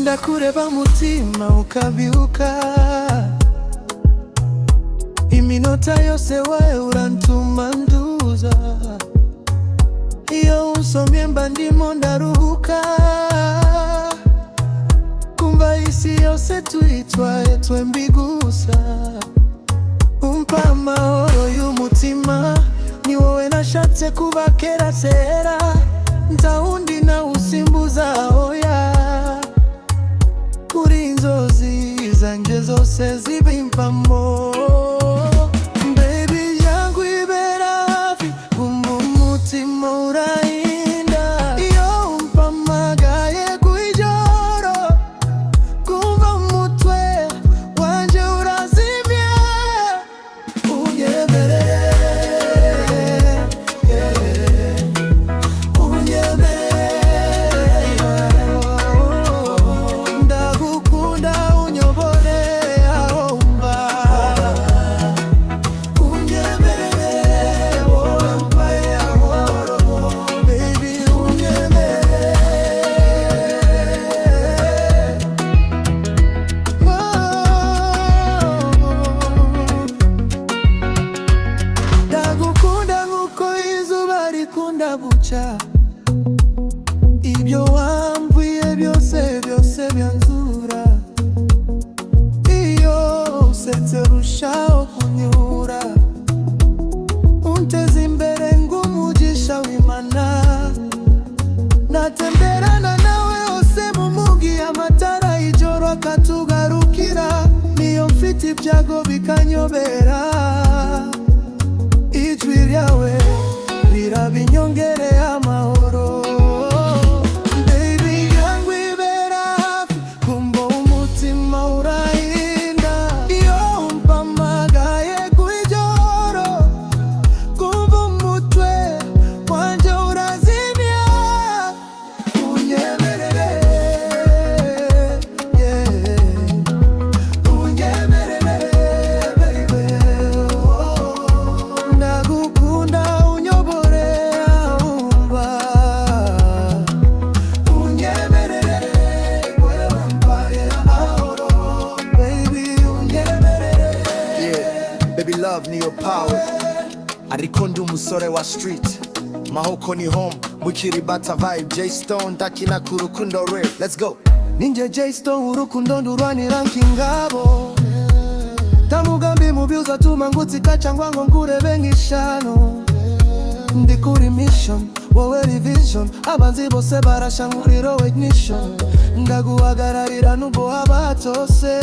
ndakureba mutima ukabyuka, iminota yose wawe urantuma nduza, iyo unsomye mba ndimo ndaruhuka, kumva isi yose tuyitwaye twembi gusa, umpa amahoro y'umutima, ni wowe nashatse kuva kera sera, ntawundi nawusimbuza oya, kuri inzozi zanjye zose zibimpamo. Baby yangu ibera hafi, umutima urahinda, iyo umpamagaye kwijoro, kumva umutwe wanje urazimye, unyemerere, ndagukunda unyobore aho mba, unyemerere wowe umpaye amahoro, baby unyemerere, ndagukunda nkuko izuba rikunda guca, ibyo wambwiye byose byanzura, iyo usetse urushaho kunyura, unteza imbere ng'umugisha w'Imana, natemberana nawe hose mu mugi, amatara y'ijoro akatugarukira, niyo mfite ibyago bikanyobera, ijwi ryawe rirabinyongereye amahoro. Baby yangu ibera hafi, kumva umutima urahinda, iyo umpamagaye kwijoro, kumva umutwe wanje urazimya, unyemerere, unyemerere baby, ndagukunda unyobore aho mba, unyemerere wewe umpaye amahoro, baby unyemerere. Baby love niyo power, ariko ndi umusore wa street, mahoko ni home, mukiribata vibe, J Stone ndakina ku rukundo real, let's go. Ninje J Stone urukundo ndurwanira nk'ingabo, tamugambi mubi uzatuma ngutsika cyangwa ngo ngurebe nk'ishano, ndi kuri mission wowe revision, abanzi bose barasha nkuriro ignition, ndaguhagararira nubwo abatose,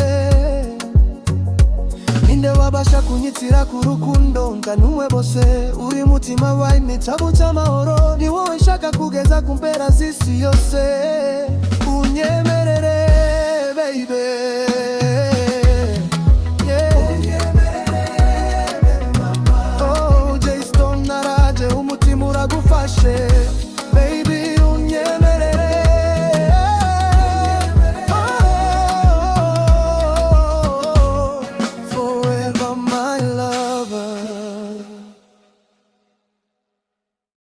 ninde wabasha kunyitira ku rukundo nkanumwe bose, uri mutima wawe igitabo cy'amahoro, ni wowe nshaka kugeza ku mpera z'isi yose, unyemerere baby.